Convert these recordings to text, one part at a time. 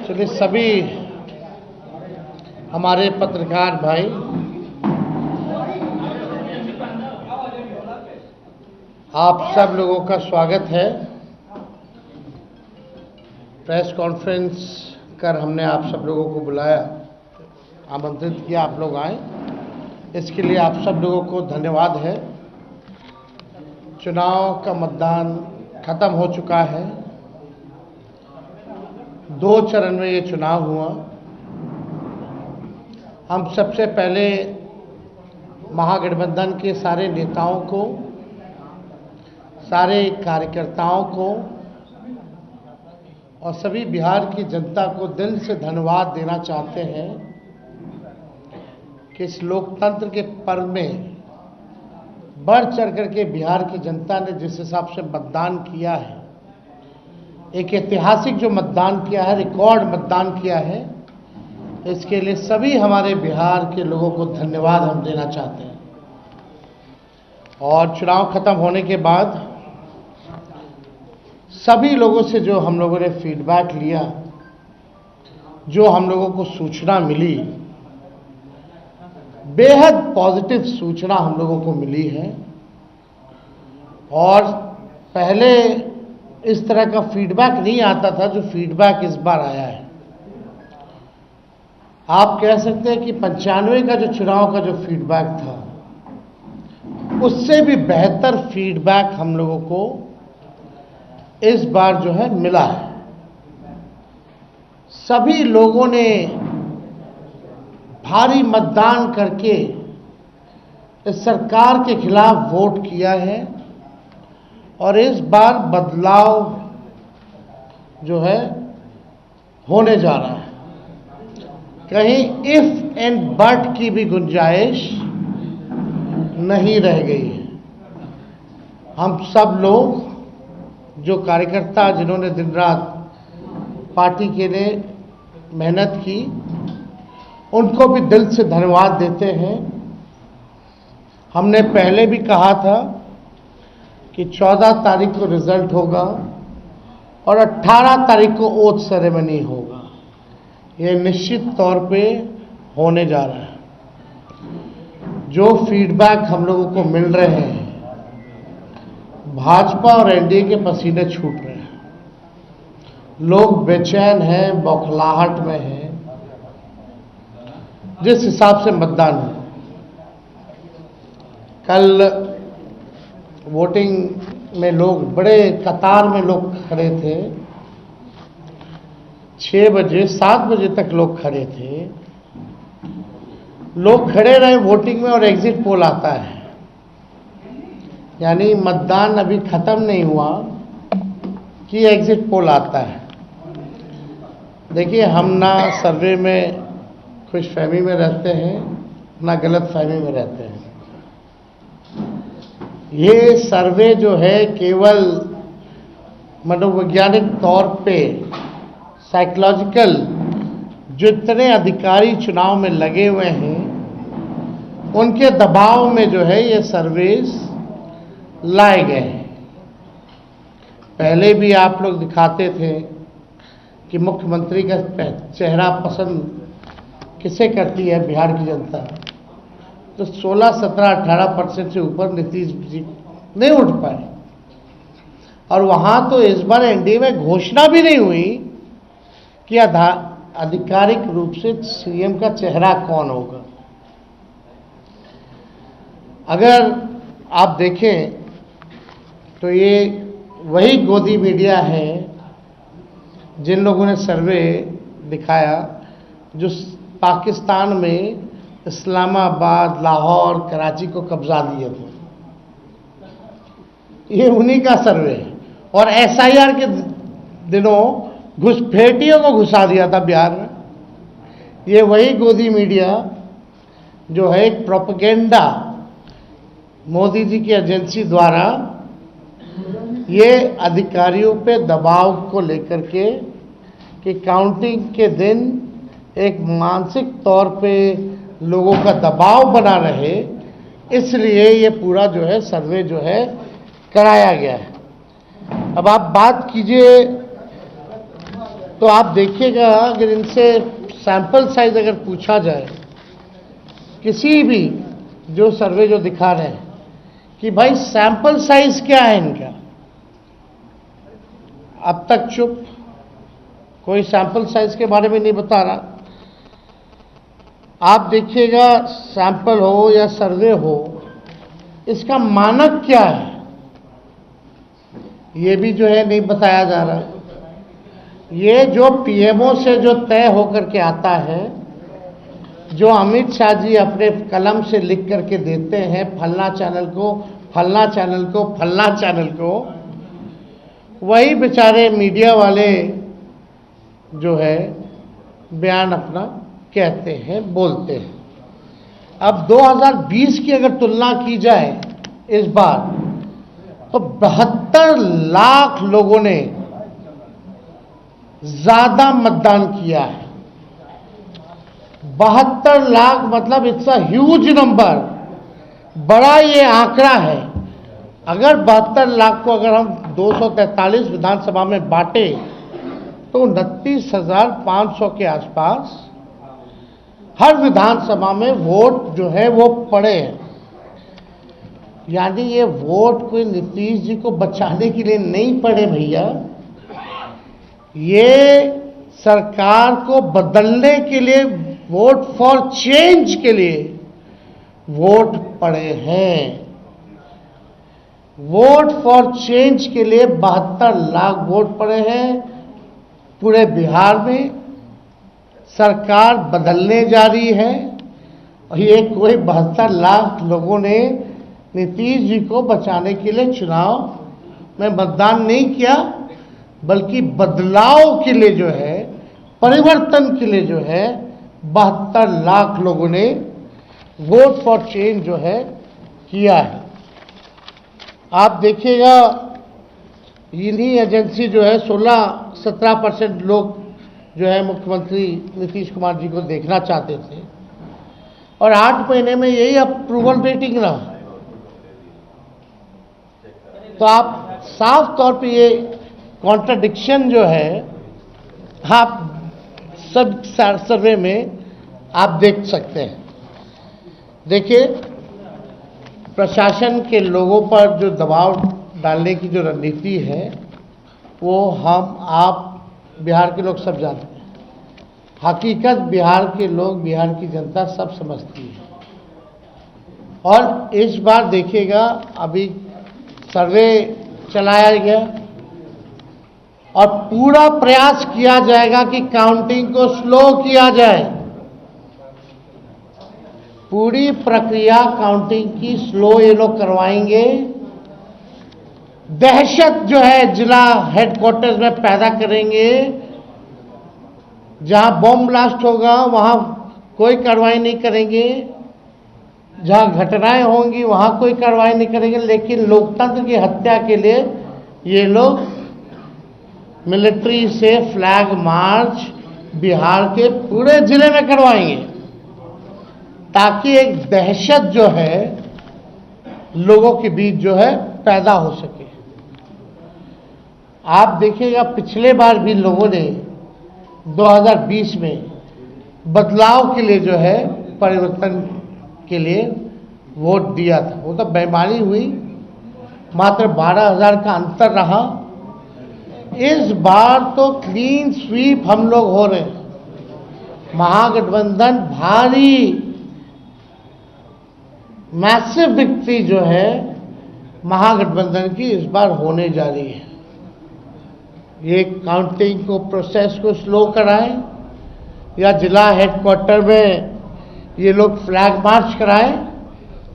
चलिए सभी हमारे पत्रकार भाई, आप सब लोगों का स्वागत है। प्रेस कॉन्फ्रेंस कर हमने आप सब लोगों को बुलाया, आमंत्रित किया, आप लोग आए, इसके लिए आप सब लोगों को धन्यवाद है। चुनाव का मतदान खत्म हो चुका है। 2 चरण में ये चुनाव हुआ। हम सबसे पहले महागठबंधन के सारे नेताओं को, सारे कार्यकर्ताओं को और सभी बिहार की जनता को दिल से धन्यवाद देना चाहते हैं कि इस लोकतंत्र के पर्व में बढ़ चढ़ करके बिहार की जनता ने जिस हिसाब से मतदान किया है, एक ऐतिहासिक जो मतदान किया है, रिकॉर्ड मतदान किया है, इसके लिए सभी हमारे बिहार के लोगों को धन्यवाद हम देना चाहते हैं। और चुनाव खत्म होने के बाद सभी लोगों से जो हम लोगों ने फीडबैक लिया, जो हम लोगों को सूचना मिली, बेहद पॉजिटिव सूचना हम लोगों को मिली है। और पहले इस तरह का फीडबैक नहीं आता था जो फीडबैक इस बार आया है। आप कह सकते हैं कि 95 का जो चुनाव का जो फीडबैक था, उससे भी बेहतर फीडबैक हम लोगों को इस बार जो है मिला है। सभी लोगों ने भारी मतदान करके इस सरकार के खिलाफ वोट किया है और इस बार बदलाव जो है होने जा रहा है। कहीं इफ एंड बट की भी गुंजाइश नहीं रह गई है। हम सब लोग जो कार्यकर्ता जिन्होंने दिन रात पार्टी के लिए मेहनत की, उनको भी दिल से धन्यवाद देते हैं। हमने पहले भी कहा था कि 14 तारीख को रिजल्ट होगा और 18 तारीख को ओथ सेरेमनी होगा। ये निश्चित तौर पे होने जा रहा है। जो फीडबैक हम लोगों को मिल रहे हैं, भाजपा और एनडीए के पसीने छूट रहे हैं। लोग बेचैन हैं, बौखलाहट में हैं। जिस हिसाब से मतदान हुआ, कल वोटिंग में लोग बड़े कतार में लोग खड़े थे। 6 बजे 7 बजे तक लोग खड़े थे। लोग खड़े रहे वोटिंग में और एग्जिट पोल आता है, यानी मतदान अभी खत्म नहीं हुआ कि एग्जिट पोल आता है। देखिए, हम ना सर्वे में खुशफहमी में रहते हैं, ना गलत फहमी में रहते हैं। ये सर्वे जो है केवल मनोवैज्ञानिक तौर पे, साइकोलॉजिकल, जितने अधिकारी चुनाव में लगे हुए हैं उनके दबाव में जो है ये सर्वेस लाए गए हैं। पहले भी आप लोग दिखाते थे कि मुख्यमंत्री का चेहरा पसंद किसे करती है बिहार की जनता, तो 16, 17, 18% से ऊपर नीतीश जी नहीं उठ पाए। और वहां तो इस बार एनडीए में घोषणा भी नहीं हुई कि आधिकारिक रूप से सीएम का चेहरा कौन होगा। अगर आप देखें तो ये वही गोदी मीडिया है जिन लोगों ने सर्वे दिखाया, जो पाकिस्तान में इस्लामाबाद, लाहौर, कराची को कब्जा दिए थे। ये उन्हीं का सर्वे है। और एसआईआर के दिनों घुसपैठियों को घुसा दिया था बिहार में। ये वही गोदी मीडिया जो है एक प्रोपेगेंडा मोदी जी की एजेंसी द्वारा ये अधिकारियों पे दबाव को लेकर के कि काउंटिंग के दिन एक मानसिक तौर पे लोगों का दबाव बना रहे, इसलिए ये पूरा जो है सर्वे जो है कराया गया है। अब आप बात कीजिए तो आप देखिएगा, अगर इनसे सैंपल साइज अगर पूछा जाए, किसी भी जो सर्वे जो दिखा रहे हैं कि भाई सैंपल साइज क्या है इनका, अब तक चुप, कोई सैंपल साइज के बारे में नहीं बता रहा। आप देखिएगा, सैंपल हो या सर्वे हो, इसका मानक क्या है ये भी जो है नहीं बताया जा रहा। ये जो पीएमओ से जो तय होकर के आता है, जो अमित शाह जी अपने कलम से लिख करके देते हैं, फलना चैनल को, फलना चैनल को, फलना चैनल को, वही बेचारे मीडिया वाले जो है बयान अपना कहते हैं, बोलते हैं। अब 2020 की अगर तुलना की जाए इस बार, तो 72 लाख लोगों ने ज्यादा मतदान किया है। 72 लाख मतलब इट्स अ ह्यूज नंबर, बड़ा ये आंकड़ा है। अगर 72 लाख को अगर हम 243 विधानसभा में बांटे तो 29,500 के आसपास हर विधानसभा में वोट जो है वो पड़े हैं। यानी ये वोट कोई नीतीश जी को बचाने के लिए नहीं पड़े भैया, ये सरकार को बदलने के लिए, वोट फॉर चेंज के लिए वोट पड़े हैं। वोट फॉर चेंज के लिए 72 लाख वोट पड़े हैं पूरे बिहार में। सरकार बदलने जा रही है और ये कोई 72 लाख लोगों ने नीतीश जी को बचाने के लिए चुनाव में मतदान नहीं किया, बल्कि बदलाव के लिए जो है, परिवर्तन के लिए जो है 72 लाख लोगों ने वोट फॉर चेंज जो है किया है। आप देखिएगा, इन्हीं एजेंसी जो है 16-17% लोग जो है मुख्यमंत्री नीतीश कुमार जी को देखना चाहते थे, और 8 महीने में यही अप्रूवल रेटिंग रहा। तो आप साफ तौर पे ये कॉन्ट्रडिक्शन जो है आप सब सर्वे में आप देख सकते हैं। देखिए, प्रशासन के लोगों पर जो दबाव डालने की जो रणनीति है, वो हम आप बिहार के लोग सब जानते हैं। हकीकत बिहार के लोग, बिहार की जनता सब समझती है। और इस बार देखिएगा, अभी सर्वे चलाया गया और पूरा प्रयास किया जाएगा कि काउंटिंग को स्लो किया जाए। पूरी प्रक्रिया काउंटिंग की स्लो ये लोग करवाएंगे। दहशत जो है जिला हेडक्वार्टर्स में पैदा करेंगे। जहां बॉम्ब ब्लास्ट होगा वहां कोई कार्रवाई नहीं करेंगे, जहां घटनाएं होंगी वहां कोई कार्रवाई नहीं करेंगे। लेकिन लोकतंत्र की हत्या के लिए ये लोग मिलिट्री से फ्लैग मार्च बिहार के पूरे जिले में करवाएंगे, ताकि एक दहशत जो है लोगों के बीच जो है पैदा हो सके। आप देखिएगा, पिछले बार भी लोगों ने 2020 में बदलाव के लिए जो है, परिवर्तन के लिए वोट दिया था। वो तो बेईमानी हुई, मात्र 12,000 का अंतर रहा। इस बार तो क्लीन स्वीप हम लोग हो रहे हैं। महागठबंधन भारी मैसिव विक्ट्री जो है महागठबंधन की इस बार होने जा रही है। ये काउंटिंग को, प्रोसेस को स्लो कराएं, या जिला हेडक्वार्टर में ये लोग फ्लैग मार्च कराएं,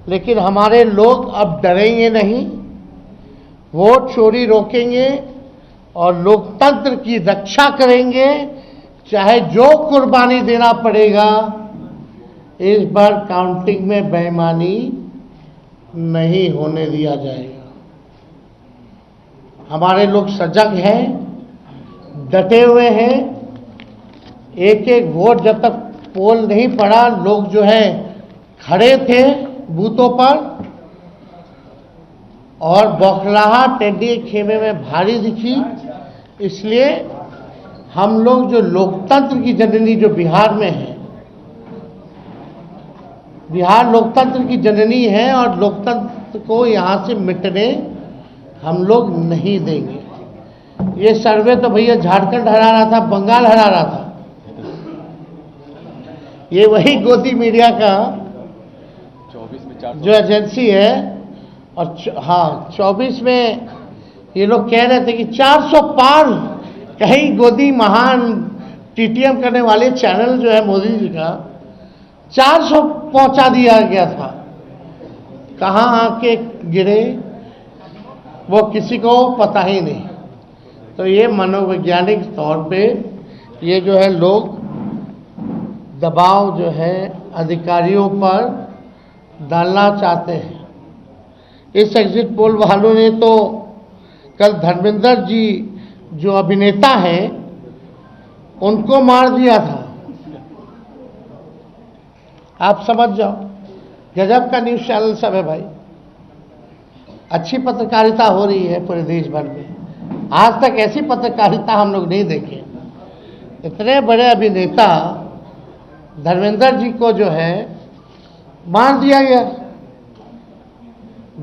लेकिन हमारे लोग अब डरेंगे नहीं, वोट चोरी रोकेंगे और लोकतंत्र की रक्षा करेंगे, चाहे जो कुर्बानी देना पड़ेगा। इस बार काउंटिंग में बेईमानी नहीं होने दिया जाएगा। हमारे लोग सजग हैं, डटे हुए हैं। एक एक वोट जब तक पोल नहीं पड़ा, लोग जो है खड़े थे बूथों पर, और बौखलाहट एनडीए खेमे में भारी दिखी। इसलिए हम लोग जो लोकतंत्र की जननी जो बिहार में है, बिहार लोकतंत्र की जननी है और लोकतंत्र को यहाँ से मिटने हम लोग नहीं देंगे। ये सर्वे तो भैया झारखंड हरा रहा था, बंगाल हरा रहा था। ये वही गोदी मीडिया का 24 में जो एजेंसी है, और हाँ 24 में ये लोग कह रहे थे कि 400 पार, कहीं गोदी महान टीटीएम करने वाले चैनल जो है मोदी जी का 400 पहुंचा दिया गया था। कहाँ आके गिरे वो किसी को पता ही नहीं। तो ये मनोवैज्ञानिक तौर पे ये जो है लोग दबाव जो है अधिकारियों पर डालना चाहते हैं। इस एग्जिट पोल वालों ने तो कल धर्मेंद्र जी जो अभिनेता हैं उनको मार दिया था। आप समझ जाओ, गजब का न्यूज़ चैनल सब है भाई। अच्छी पत्रकारिता हो रही है पूरे देश भर में। आज तक ऐसी पत्रकारिता हम लोग नहीं देखे। इतने बड़े अभिनेता धर्मेंद्र जी को जो है मार दिया गया।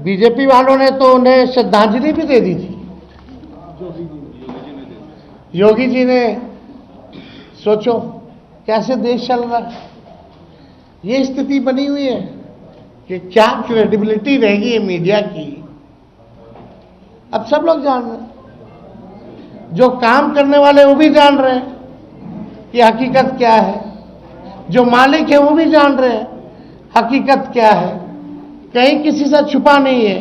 बीजेपी वालों ने तो उन्हें श्रद्धांजलि भी दे दी थी। योगी जी ने, सोचो कैसे देश चल रहा है। ये स्थिति बनी हुई है कि क्या क्रेडिबिलिटी रहेगी मीडिया की। अब सब लोग जान रहे हैं, जो काम करने वाले वो भी जान रहे हैं कि हकीकत क्या है, जो मालिक है वो भी जान रहे हैं हकीकत क्या है। कहीं किसी से छुपा नहीं है।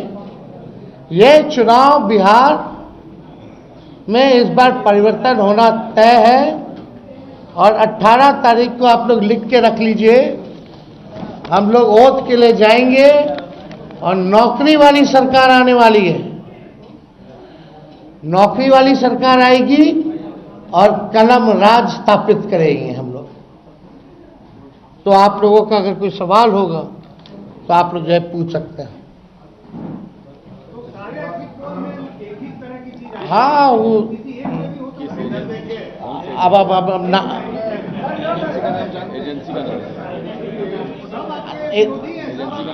ये चुनाव बिहार में इस बार परिवर्तन होना तय है और 18 तारीख को आप लोग लिख के रख लीजिए। हम लोग ओथ के लिए जाएंगे और नौकरी वाली सरकार आने वाली है। नौकरी वाली सरकार आएगी और कलम राज स्थापित करेंगे हम लोग। तो आप लोगों का अगर कोई सवाल होगा तो आप लोग जो है पूछ सकते हैं। हाँ वो अब ना एजेंसी का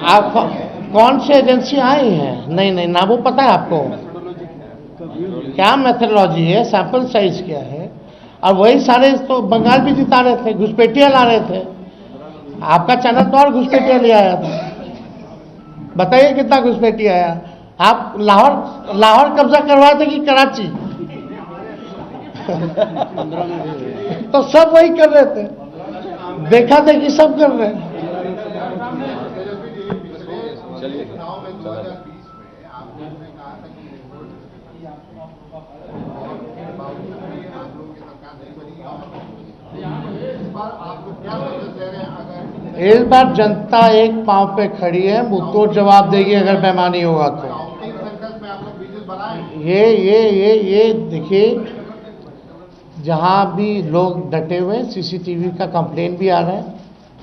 आप कौन से एजेंसी आई हैं? नहीं ना, वो पता है आपको क्या मेथोडोलॉजी है, सैंपल साइज क्या है। और वही सारे तो बंगाल भी जिता रहे थे, घुसपैठिया ला रहे थे। आपका चैनल तो और घुसपैठिया ले आया था। बताइए कितना घुसपैठिया आया। आप लाहौर कब्जा करवाए थे कि कराची? तो सब वही कर रहे थे, देखा था कि सब कर रहे हैं। इस बार जनता एक पांव पे खड़ी है, मुंह तोड़ जवाब देगी अगर बेईमानी होगा तो। ये देखिए, जहां भी लोग डटे हुए, सीसीटीवी का कंप्लेन भी आ रहा है।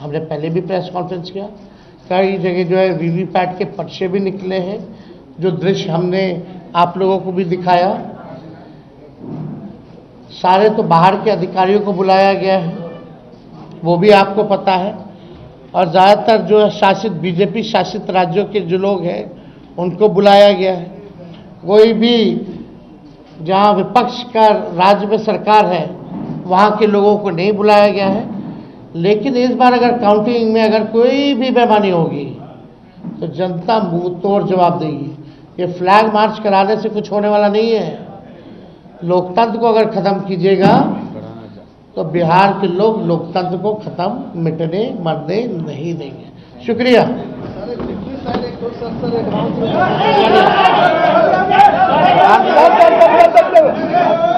हमने पहले भी प्रेस कॉन्फ्रेंस किया, कई जगह जो है वीवीपैट के पर्चे भी निकले हैं, जो दृश्य हमने आप लोगों को भी दिखाया। सारे तो बाहर के अधिकारियों को बुलाया गया है, वो भी आपको पता है। और ज़्यादातर जो है शासित बीजेपी शासित राज्यों के जो लोग हैं उनको बुलाया गया है। कोई भी जहां विपक्ष का राज्य में सरकार है वहां के लोगों को नहीं बुलाया गया है। लेकिन इस बार अगर काउंटिंग में अगर कोई भी बेईमानी होगी तो जनता मुंह तोड़ जवाब देगी। ये फ्लैग मार्च कराने से कुछ होने वाला नहीं है। लोकतंत्र को अगर खत्म कीजिएगा तो बिहार के लोग लोकतंत्र को खत्म मिटने मरने नहीं देंगे। शुक्रिया। सर